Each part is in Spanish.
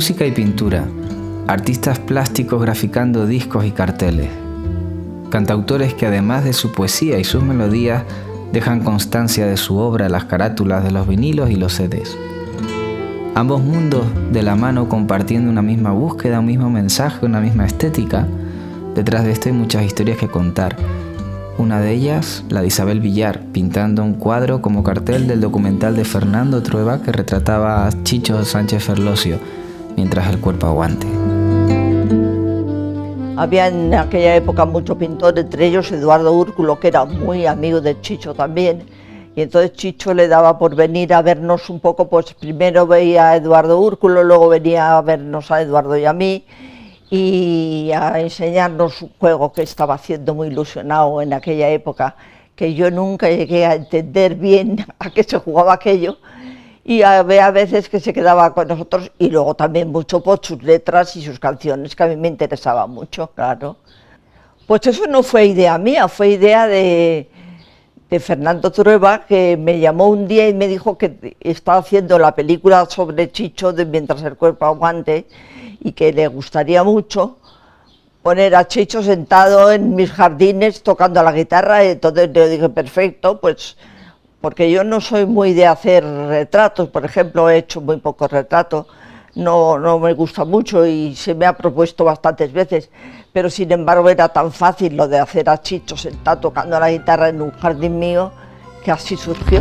Música y pintura, artistas plásticos graficando discos y carteles, cantautores que además de su poesía y sus melodías dejan constancia de su obra en las carátulas de los vinilos y los CDs. Ambos mundos de la mano compartiendo una misma búsqueda, un mismo mensaje, una misma estética. Detrás de esto hay muchas historias que contar. Una de ellas, la de Isabel Villar, pintando un cuadro como cartel del documental de Fernando Trueba que retrataba a Chicho Sánchez Ferlosio, mientras el cuerpo aguante. Había en aquella época muchos pintores, entre ellos Eduardo Úrculo, que era muy amigo de Chicho también, y entonces Chicho le daba por venir a vernos un poco, pues primero veía a Eduardo Úrculo, luego venía a vernos a Eduardo y a mí, y a enseñarnos un juego que estaba haciendo muy ilusionado en aquella época, que yo nunca llegué a entender bien a qué se jugaba aquello, y había veces que se quedaba con nosotros, y luego también mucho por sus letras y sus canciones, que a mí me interesaba mucho, claro. Pues eso no fue idea mía, fue idea de Fernando Trueba, que me llamó un día y me dijo que estaba haciendo la película sobre Chicho de Mientras el cuerpo aguante, y que le gustaría mucho poner a Chicho sentado en mis jardines tocando la guitarra, y entonces le dije, perfecto, pues porque yo no soy muy de hacer retratos, por ejemplo, he hecho muy pocos retratos, no me gusta mucho y se me ha propuesto bastantes veces, pero sin embargo era tan fácil lo de hacer a Chicho sentado tocando la guitarra en un jardín mío, que así surgió.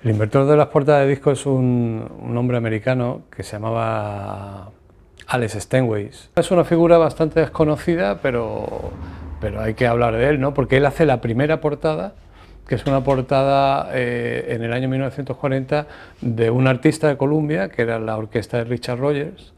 El inventor de las portadas de discos es un hombre americano que se llamaba Alex Steinway. Es una figura bastante desconocida, pero hay que hablar de él, ¿no? Porque él hace la primera portada, que es una portada en el año 1940 de un artista de Columbia, que era la orquesta de Richard Rogers,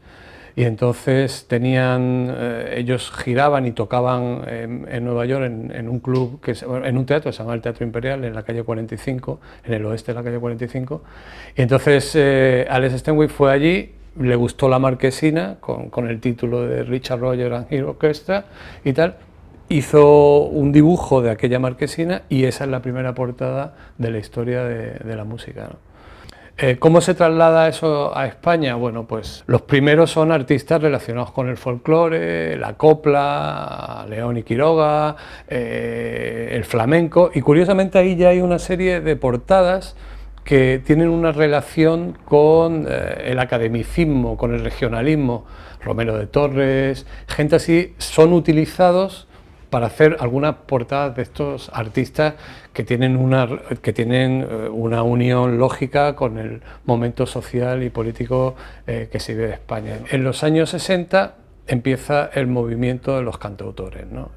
y entonces ellos giraban y tocaban en Nueva York en un club, en un teatro que se llama el Teatro Imperial, en la calle 45, en el oeste de la calle 45, y entonces Alex Steinway fue allí, le gustó la marquesina con el título de Richard Rogers and His Orchestra y tal, hizo un dibujo de aquella marquesina y esa es la primera portada de la historia de la música, ¿no? ¿Cómo se traslada eso a España? Bueno, pues los primeros son artistas relacionados con el folclore, la copla, León y Quiroga, el flamenco, y curiosamente ahí ya hay una serie de portadas que tienen una relación con el academicismo, con el regionalismo. Romero de Torres, gente así, son utilizados para hacer algunas portadas de estos artistas que tienen una unión lógica con el momento social y político que se vive en España. En los años 60 empieza el movimiento de los cantautores, ¿no?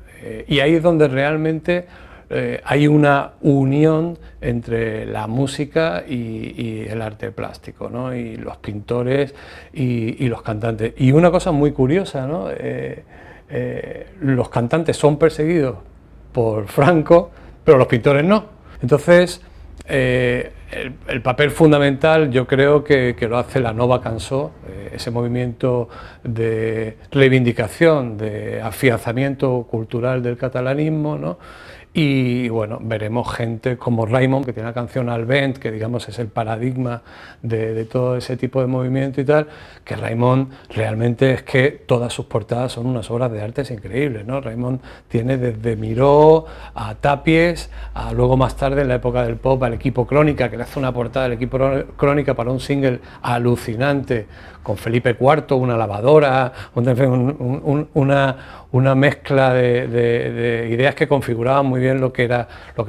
Y ahí es donde realmente hay una unión entre la música y el arte plástico, ¿no? Y los pintores y los cantantes. Y una cosa muy curiosa, ¿no? Los cantantes son perseguidos por Franco, pero los pintores no. Entonces, el papel fundamental yo creo que lo hace la Nova Cançó, ese movimiento de reivindicación, de afianzamiento cultural del catalanismo, ¿no? Y bueno, veremos gente como Raimon, que tiene la canción Al Vent, que digamos es el paradigma de todo ese tipo de movimiento y tal, que Raimon realmente es que todas sus portadas son unas obras de arte increíbles, ¿no? Raimon tiene desde Miró a Tapies, a luego más tarde en la época del pop al Equipo Crónica, que le hace una portada del Equipo Crónica para un single alucinante, con Felipe IV, una lavadora, una mezcla de ideas que configuraban muy bien lo que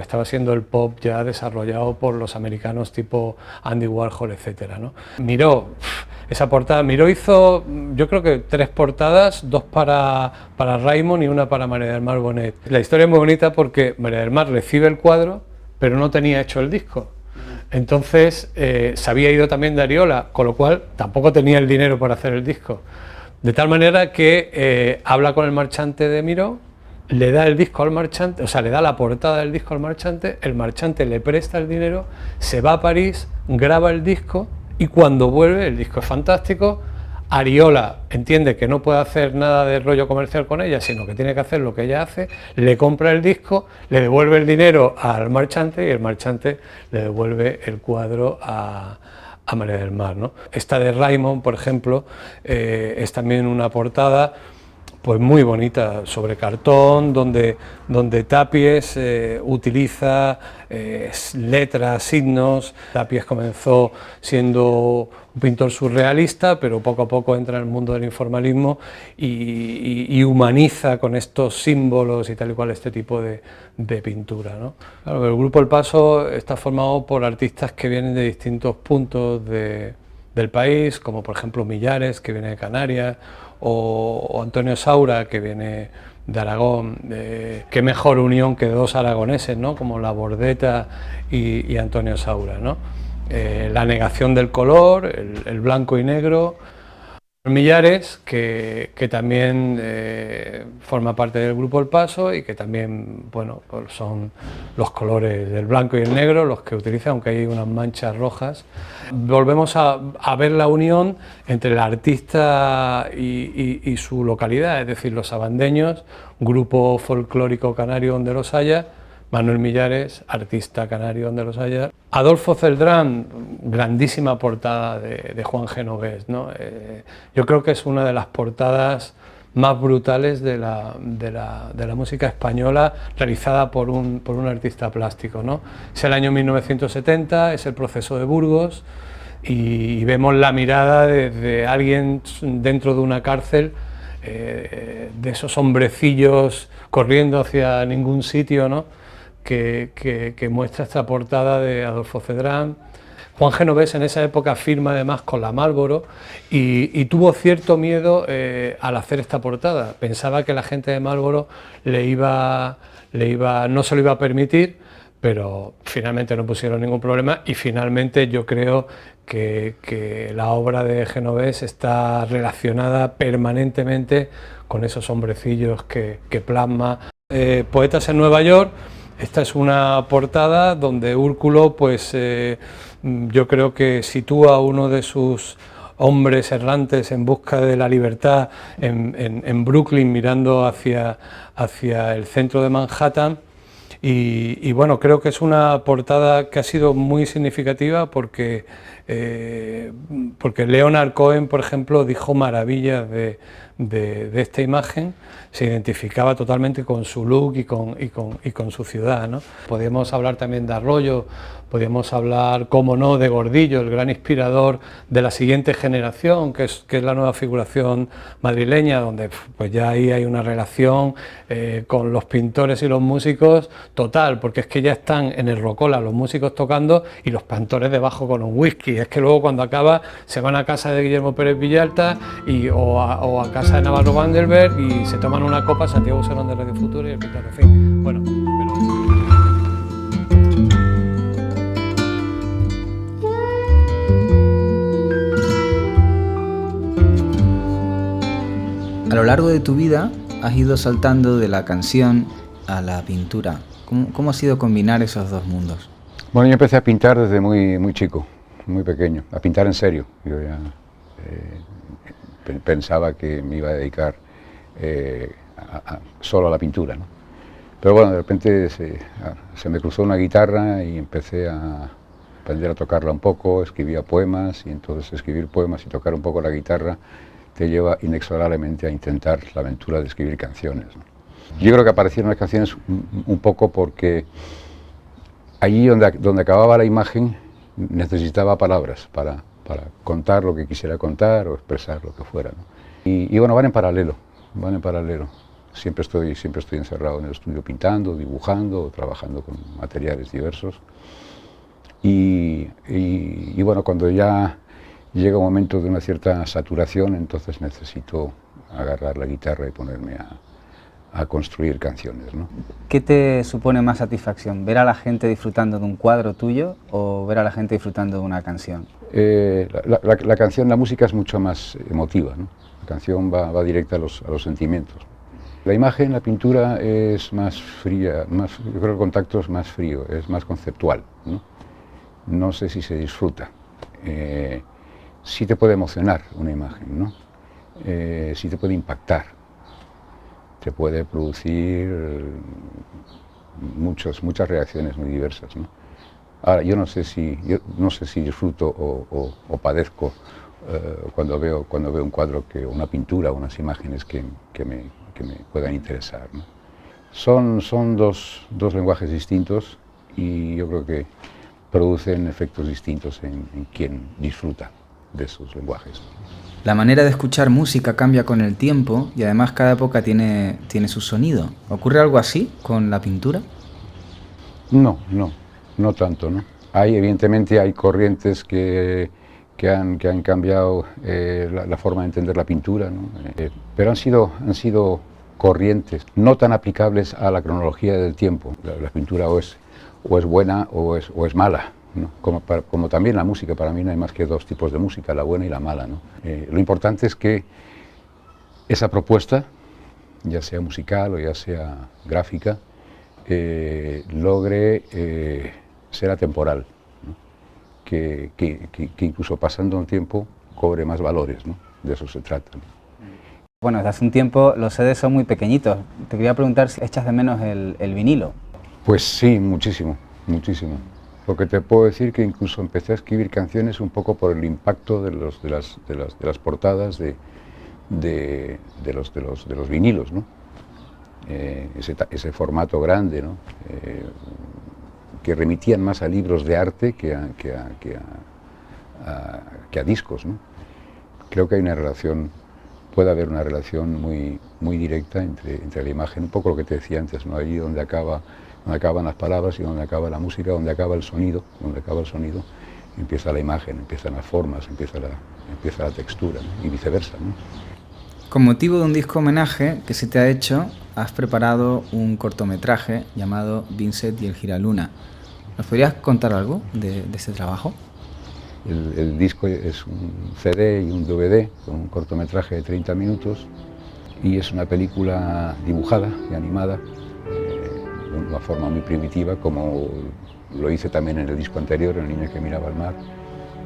estaba siendo el pop ya desarrollado por los americanos tipo Andy Warhol, etcétera, ¿no? Miró, esa portada, Miró hizo yo creo que 3 portadas, 2 para Raimon y una para María del Mar Bonet. La historia es muy bonita porque María del Mar recibe el cuadro, pero no tenía hecho el disco. Entonces se había ido también de Ariola, con lo cual tampoco tenía el dinero para hacer el disco. De tal manera que habla con el marchante de Miró, le da el disco al marchante, o sea, le da la portada del disco al marchante, el marchante le presta el dinero, se va a París, graba el disco y cuando vuelve, el disco es fantástico, Ariola entiende que no puede hacer nada de rollo comercial con ella, sino que tiene que hacer lo que ella hace, le compra el disco, le devuelve el dinero al marchante y el marchante le devuelve el cuadro a María del Mar, ¿no? Esta de Raymond, por ejemplo, es también una portada pues muy bonita, sobre cartón, donde Tapies utiliza letras, signos. Tapies comenzó siendo un pintor surrealista, pero poco a poco entra en el mundo del informalismo y humaniza con estos símbolos y tal y cual este tipo de pintura, ¿no? Claro, el Grupo El Paso está formado por artistas que vienen de distintos puntos del país, como por ejemplo Millares, que viene de Canarias, o Antonio Saura, que viene de Aragón. Qué mejor unión que dos aragoneses, ¿no? Como La Bordeta y Antonio Saura, ¿no? La negación del color, el blanco y negro. Millares, que también forma parte del Grupo El Paso y que también, bueno, pues son los colores del blanco y el negro los que utiliza, aunque hay unas manchas rojas. Volvemos a ver la unión entre el artista y su localidad, es decir, los abandeños, grupo folclórico canario donde los haya. Manuel Millares, artista canario donde los haya. Adolfo Celdrán, grandísima portada de Juan Genovés, ¿no? Yo creo que es una de las portadas más brutales de la música española realizada por un artista plástico, ¿no? Es el año 1970, es el proceso de Burgos y vemos la mirada de alguien dentro de una cárcel, de esos hombrecillos corriendo hacia ningún sitio, ¿no? Que muestra esta portada de Adolfo Celdrán. Juan Genovés en esa época firma además con la Marlboro y tuvo cierto miedo al hacer esta portada. Pensaba que la gente de Marlboro no se lo iba a permitir, pero finalmente no pusieron ningún problema y finalmente yo creo que la obra de Genovés está relacionada permanentemente con esos hombrecillos que plasma. Poetas en Nueva York. Esta es una portada donde Úrculo, pues yo creo que sitúa a uno de sus hombres errantes en busca de la libertad en Brooklyn, mirando hacia el centro de Manhattan. Y bueno, creo que es una portada que ha sido muy significativa porque Leonard Cohen, por ejemplo, dijo maravillas de esta imagen, se identificaba totalmente con su look y con su ciudad, ¿no? Podríamos hablar también de Arroyo, podríamos hablar, cómo no, de Gordillo, el gran inspirador de la siguiente generación, que es la nueva figuración madrileña, donde pues ya ahí hay una relación con los pintores y los músicos total, porque es que ya están en el Rocola los músicos tocando y los pintores debajo con un whisky. Es que luego cuando acaba se van a casa de Guillermo Pérez Villalta o a casa de Navarro Vanderberg y se toman una copa, Santiago Serón de Radio Futura y el pintor, en fin, bueno, A lo largo de tu vida has ido saltando de la canción a la pintura. ¿Cómo ha sido combinar esos dos mundos? Bueno, yo empecé a pintar desde muy chico, muy pequeño, a pintar en serio. Yo ya pensaba que me iba a dedicar solo a la pintura, ¿no? Pero bueno, de repente se me cruzó una guitarra y empecé a aprender a tocarla un poco, escribía poemas y entonces escribir poemas y tocar un poco la guitarra te lleva inexorablemente a intentar la aventura de escribir canciones, ¿no? Yo creo que aparecieron las canciones un poco porque allí donde acababa la imagen necesitaba palabras para contar lo que quisiera contar o expresar lo que fuera, ¿no? Y bueno, van en paralelo. Siempre estoy encerrado en el estudio pintando, dibujando, trabajando con materiales diversos. Y bueno, cuando ya llega un momento de una cierta saturación, entonces necesito agarrar la guitarra y ponerme a construir canciones, ¿no? ¿Qué te supone más satisfacción? ¿Ver a la gente disfrutando de un cuadro tuyo o ver a la gente disfrutando de una canción? La canción, la música es mucho más emotiva, ¿no? La canción va directa a los sentimientos. La imagen, la pintura es más fría, yo creo que el contacto es más frío, es más conceptual, ¿no? No sé si se disfruta. Sí te puede emocionar una imagen, ¿no? sí te puede impactar, te puede producir muchas reacciones muy diversas, ¿no? Ahora, yo no sé si disfruto o padezco cuando veo un cuadro, una pintura, unas imágenes que me puedan interesar, ¿no? Son dos lenguajes distintos y yo creo que producen efectos distintos en quien disfruta de esos lenguajes. La manera de escuchar música cambia con el tiempo y además cada época tiene su sonido. ¿Ocurre algo así con la pintura? No tanto, ¿no? Evidentemente hay corrientes que han cambiado la forma de entender la pintura, ¿no? Pero han sido corrientes no tan aplicables a la cronología del tiempo. La pintura o es buena o es mala, ¿no? Como también la música. Para mí no hay más que dos tipos de música, la buena y la mala, ¿no? Lo importante es que esa propuesta, ya sea musical o ya sea gráfica, logre ser atemporal, ¿no? Que incluso pasando un tiempo cobre más valores, ¿no? De eso se trata, ¿no? Bueno, desde hace un tiempo los CDs son muy pequeñitos. Te quería preguntar si echas de menos el vinilo. Pues sí, muchísimo. Lo que te puedo decir que incluso empecé a escribir canciones un poco por el impacto de las portadas de los vinilos, ¿no? Ese formato grande, ¿no? Que remitían más a libros de arte que a discos, ¿no? Creo que puede haber una relación muy directa entre la imagen, un poco lo que te decía antes, ¿no? Allí donde acaban las palabras y donde acaba la música, donde acaba el sonido, empieza la imagen, empiezan las formas, empieza la textura, ¿no? Y viceversa, ¿no? Con motivo de un disco homenaje que se te ha hecho, has preparado un cortometraje llamado Vincent y el Giraluna. ¿Nos podrías contar algo de este trabajo? El disco es un CD y un DVD con un cortometraje de 30 minutos y es una película dibujada y animada de una forma muy primitiva, como lo hice también en el disco anterior, El niño que miraba al mar,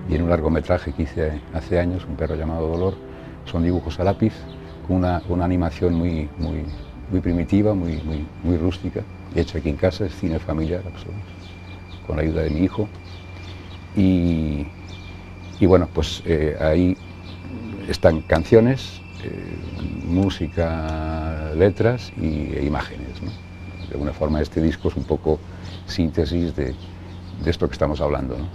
y en un largometraje que hice hace años, Un perro llamado Dolor. Son dibujos a lápiz con una animación muy primitiva, muy rústica, hecha aquí en casa, es cine familiar, con la ayuda de mi hijo. Y bueno, pues ahí están canciones, música, letras e imágenes, ¿no? De alguna forma este disco es un poco síntesis de esto que estamos hablando, ¿no?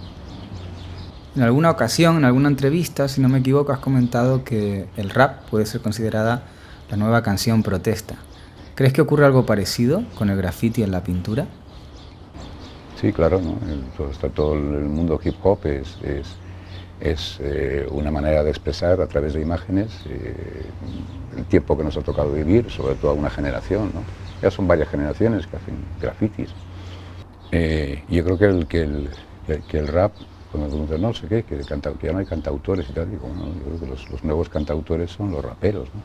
En alguna ocasión, en alguna entrevista, si no me equivoco, has comentado que el rap puede ser considerada la nueva canción protesta. ¿Crees que ocurre algo parecido con el graffiti en la pintura? Sí, claro, ¿no? Todo el mundo hip hop es una manera de expresar a través de imágenes el tiempo que nos ha tocado vivir, sobre todo a una generación, ¿no? Ya son varias generaciones que hacen grafitis. Yo creo que el rap, cuando me preguntan, no sé qué, que ya no hay cantautores y tal, digo, no, yo creo que los nuevos cantautores son los raperos, ¿no?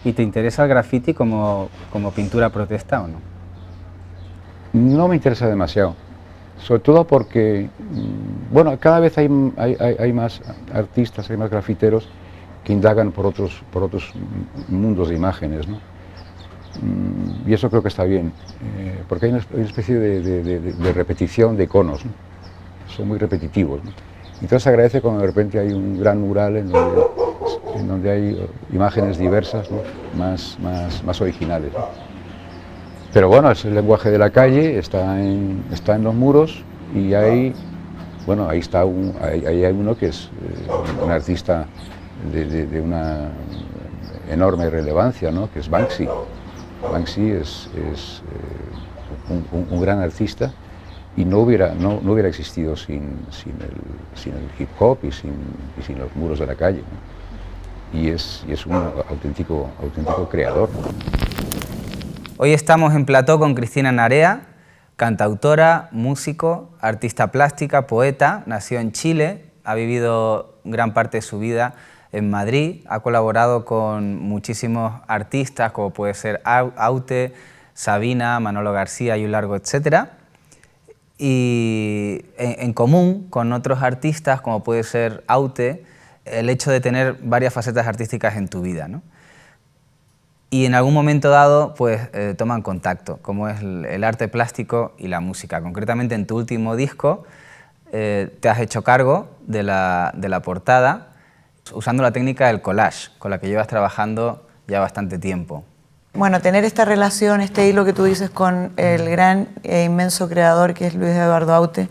¿Y te interesa el graffiti como pintura protesta o no? No me interesa demasiado, sobre todo porque, bueno, cada vez hay más artistas, hay más grafiteros que indagan por otros mundos de imágenes, ¿no? Y eso creo que está bien, porque hay una especie de repetición de iconos, ¿no? Son muy repetitivos, ¿no? Entonces se agradece cuando de repente hay un gran mural en donde hay imágenes diversas, ¿no? más originales, ¿no? Pero bueno, es el lenguaje de la calle, está en los muros y ahí hay uno que es un artista de una enorme relevancia, ¿no? Que es Banksy. Banksy es un gran artista y no hubiera existido sin el hip hop y sin los muros de la calle, ¿no? Y es un auténtico creador, ¿no? Hoy estamos en plató con Cristina Narea, cantautora, músico, artista plástica, poeta. Nació en Chile, ha vivido gran parte de su vida en Madrid, ha colaborado con muchísimos artistas como puede ser Aute, Sabina, Manolo García y un largo etcétera. Y en común con otros artistas como puede ser Aute, el hecho de tener varias facetas artísticas en tu vida, ¿no? Y en algún momento dado, pues, toman contacto, como es el arte plástico y la música. Concretamente, en tu último disco, te has hecho cargo de la portada usando la técnica del collage, con la que llevas trabajando ya bastante tiempo. Bueno, tener esta relación, este hilo que tú dices con el gran e inmenso creador que es Luis Eduardo Aute,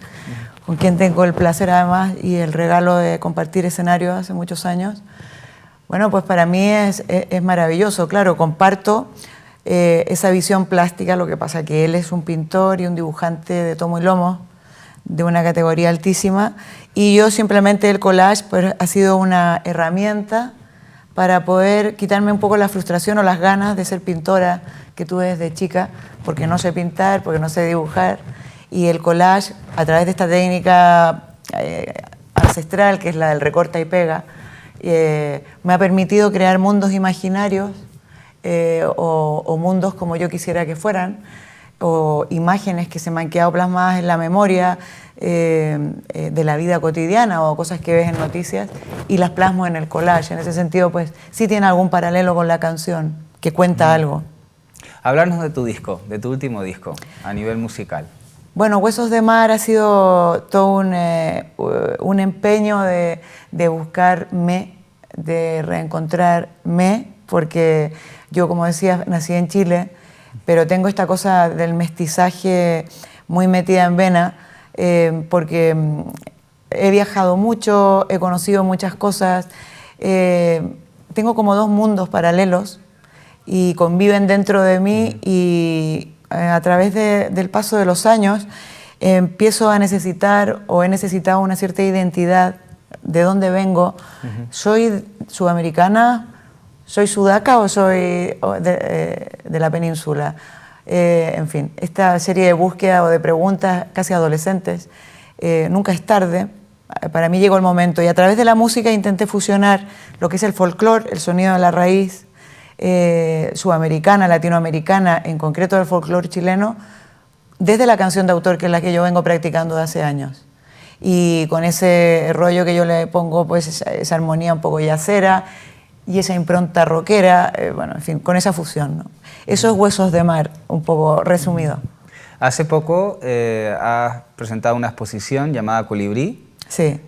con quien tengo el placer además y el regalo de compartir escenario hace muchos años. Bueno, pues para mí es maravilloso, claro, comparto esa visión plástica, lo que pasa que él es un pintor y un dibujante de tomo y lomo, de una categoría altísima, y yo simplemente el collage pues, ha sido una herramienta para poder quitarme un poco la frustración o las ganas de ser pintora que tuve desde chica, porque no sé pintar, porque no sé dibujar, y el collage, a través de esta técnica ancestral, que es la del recorta y pega, me ha permitido crear mundos imaginarios o mundos como yo quisiera que fueran, o imágenes que se me han quedado plasmadas en la memoria de la vida cotidiana o cosas que ves en noticias y las plasmo en el collage. En ese sentido, pues sí tiene algún paralelo con la canción, que cuenta algo. Hablarnos de tu disco, de tu último disco, a nivel musical. Bueno, Huesos de Mar ha sido todo un empeño de buscarme, de reencontrarme, porque yo, como decía, nací en Chile, pero tengo esta cosa del mestizaje muy metida en vena, porque he viajado mucho, he conocido muchas cosas, tengo como dos mundos paralelos y conviven dentro de mí y a través del paso de los años empiezo a necesitar o he necesitado una cierta identidad de dónde vengo. ¿Soy sudamericana? ¿Soy sudaca o soy de la península? En fin, esta serie de búsquedas o de preguntas casi adolescentes, nunca es tarde. Para mí llegó el momento y a través de la música intenté fusionar lo que es el folclore, el sonido de la raíz, sudamericana, latinoamericana, en concreto el folclore chileno, desde la canción de autor, que es la que yo vengo practicando de hace años. Y con ese rollo que yo le pongo, pues esa armonía un poco yacera y esa impronta rockera, bueno, en fin, con esa fusión, ¿no? Eso es Huesos de Mar, un poco resumido. Hace poco has presentado una exposición llamada Colibrí, sí.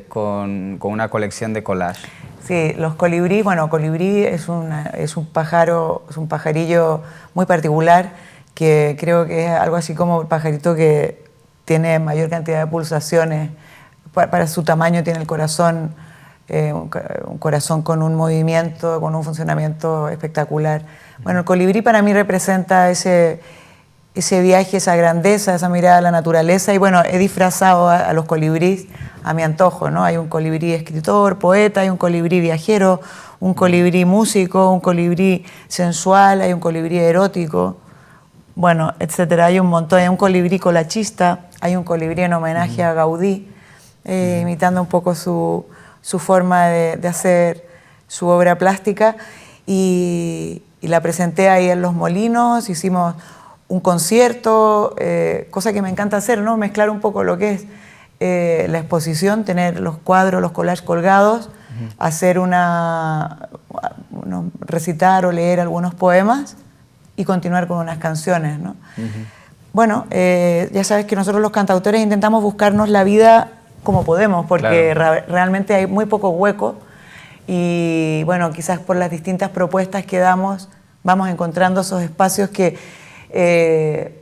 Con una colección de collage. Sí, los colibrí, bueno, colibrí es un pájaro, es un pajarillo muy particular que creo que es algo así como el pajarito que tiene mayor cantidad de pulsaciones. Para su tamaño tiene el corazón, un corazón con un movimiento, con un funcionamiento espectacular. Bueno, el colibrí para mí representa ese viaje, esa grandeza, esa mirada a la naturaleza y bueno, he disfrazado a los colibríes a mi antojo, ¿no? Hay un colibrí escritor, poeta, hay un colibrí viajero, un colibrí músico, un colibrí sensual, hay un colibrí erótico, bueno, etcétera. Hay un montón, hay un colibrí colachista, hay un colibrí en homenaje a Gaudí, imitando un poco su forma de hacer su obra plástica y la presenté ahí en Los Molinos, hicimos un concierto, cosa que me encanta hacer, ¿no? Mezclar un poco lo que es la exposición, tener los cuadros, los collages colgados, hacer recitar o leer algunos poemas y continuar con unas canciones, ¿no? Bueno, ya sabes que nosotros los cantautores intentamos buscarnos la vida como podemos, porque realmente hay muy poco hueco y bueno, quizás por las distintas propuestas que damos vamos encontrando esos espacios que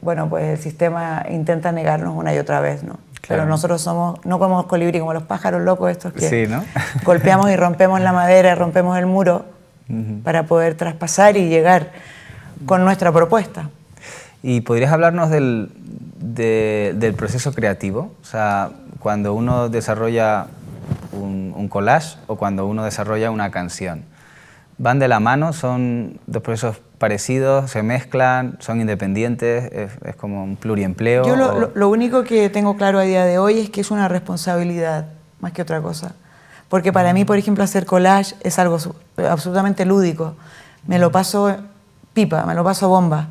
bueno, pues el sistema intenta negarnos una y otra vez, ¿no? Claro. Pero nosotros somos, no como los colibrí, como los pájaros locos estos que sí, ¿no? golpeamos y rompemos la madera, rompemos el muro para poder traspasar y llegar con nuestra propuesta. ¿Y podrías hablarnos del proceso creativo? O sea, cuando uno desarrolla un collage o cuando uno desarrolla una canción. ¿Van de la mano? ¿Son dos procesos parecidos? ¿Se mezclan? ¿Son independientes? ¿Es como un pluriempleo? Yo lo único que tengo claro a día de hoy es que es una responsabilidad más que otra cosa. Porque para mí, por ejemplo, hacer collage es algo absolutamente lúdico. Me lo paso pipa, me lo paso bomba.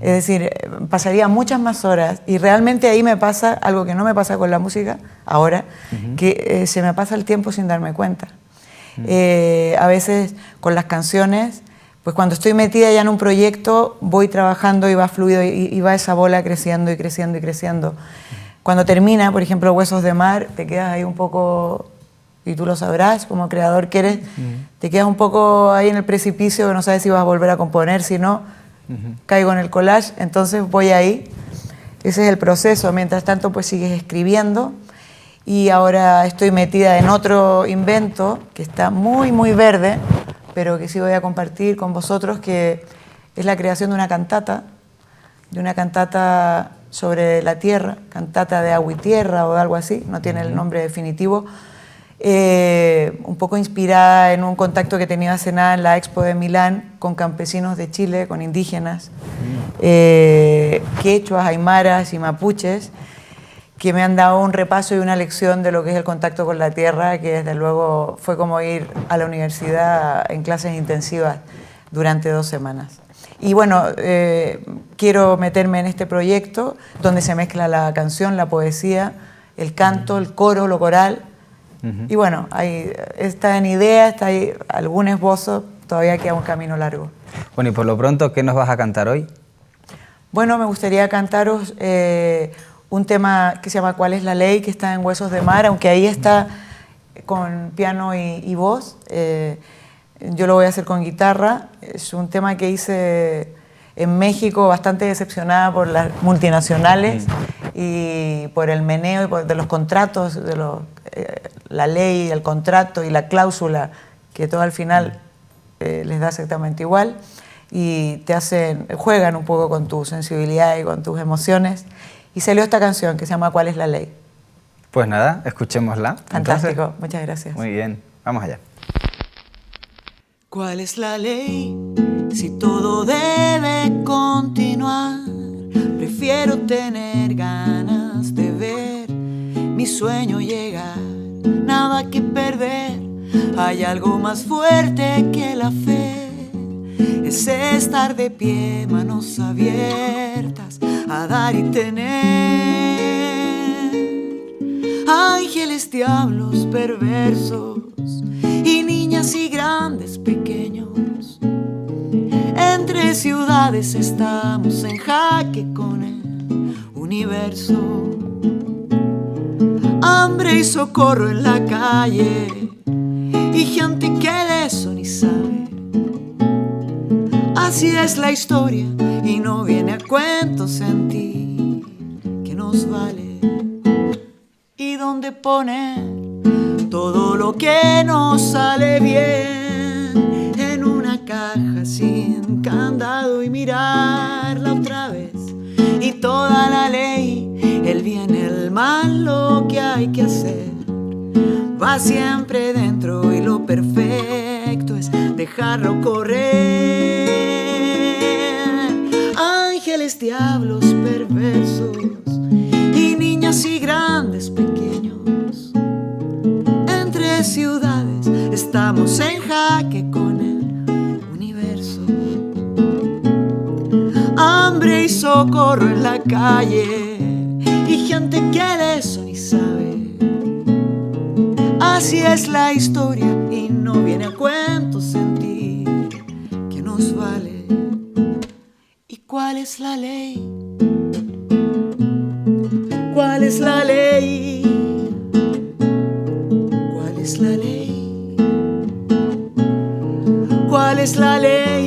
Es decir, pasaría muchas más horas y realmente ahí me pasa algo que no me pasa con la música ahora, que se me pasa el tiempo sin darme cuenta. A veces con las canciones, pues cuando estoy metida ya en un proyecto voy trabajando y va fluido y va esa bola creciendo y creciendo y creciendo. Cuando termina, por ejemplo, Huesos de Mar, te quedas ahí un poco, y tú lo sabrás como creador que eres, te quedas un poco ahí en el precipicio que no sabes si vas a volver a componer, si no, caigo en el collage, entonces voy ahí. Ese es el proceso. Mientras tanto, pues sigues escribiendo y ahora estoy metida en otro invento que está muy, muy verde, pero que sí voy a compartir con vosotros, que es la creación de una cantata sobre la tierra, cantata de agua y tierra o algo así, no tiene el nombre definitivo, un poco inspirada en un contacto que he tenido hace nada en la Expo de Milán con campesinos de Chile, con indígenas, quechuas, aymaras y mapuches, que me han dado un repaso y una lección de lo que es el contacto con la tierra, que desde luego fue como ir a la universidad en clases intensivas durante 2 semanas. Y bueno, quiero meterme en este proyecto donde se mezcla la canción, la poesía, el canto, el coro, lo coral. Y bueno, ahí está en idea, está ahí algún esbozo, todavía queda un camino largo. Bueno, y por lo pronto, ¿qué nos vas a cantar hoy? Bueno, me gustaría cantaros un tema que se llama ¿Cuál es la ley?, que está en Huesos de Mar, aunque ahí está con piano y voz. Yo lo voy a hacer con guitarra. Es un tema que hice en México, bastante decepcionada por las multinacionales y por el meneo y de los contratos, la ley, el contrato y la cláusula, que todo al final les da exactamente igual y te juegan un poco con tu sensibilidad y con tus emociones. Y salió esta canción que se llama ¿Cuál es la ley? Pues nada, escuchémosla. Fantástico, Entonces, muchas gracias. muy bien, vamos allá. ¿Cuál es la ley? Si todo debe continuar, prefiero tener ganas de ver mi sueño llegar. Nada que perder, hay algo más fuerte que la fe. Es estar de pie, manos abiertas, a dar y tener. Ángeles, diablos, perversos, y niñas y grandes, pequeños. Entre ciudades estamos en jaque con el universo. Hambre y socorro en la calle, y gente que de eso ni sabe. Así es la historia y no viene a cuento sentir que nos vale. ¿Y dónde poner todo lo que nos sale bien? En una caja sin candado y mirarla otra vez. Y toda la ley, el bien, el mal, lo que hay que hacer, va siempre dentro y lo perfecto es dejarlo correr. Ángeles, diablos, perversos, y niñas y grandes, pequeños. Entre ciudades estamos en jaque con el universo. Hambre y socorro en la calle, y gente que de eso ni sabe. Así es la historia y no viene a cuento sentir que nos vale. ¿Y cuál es la ley? ¿Cuál es la ley? ¿Cuál es la ley? ¿Cuál es la ley?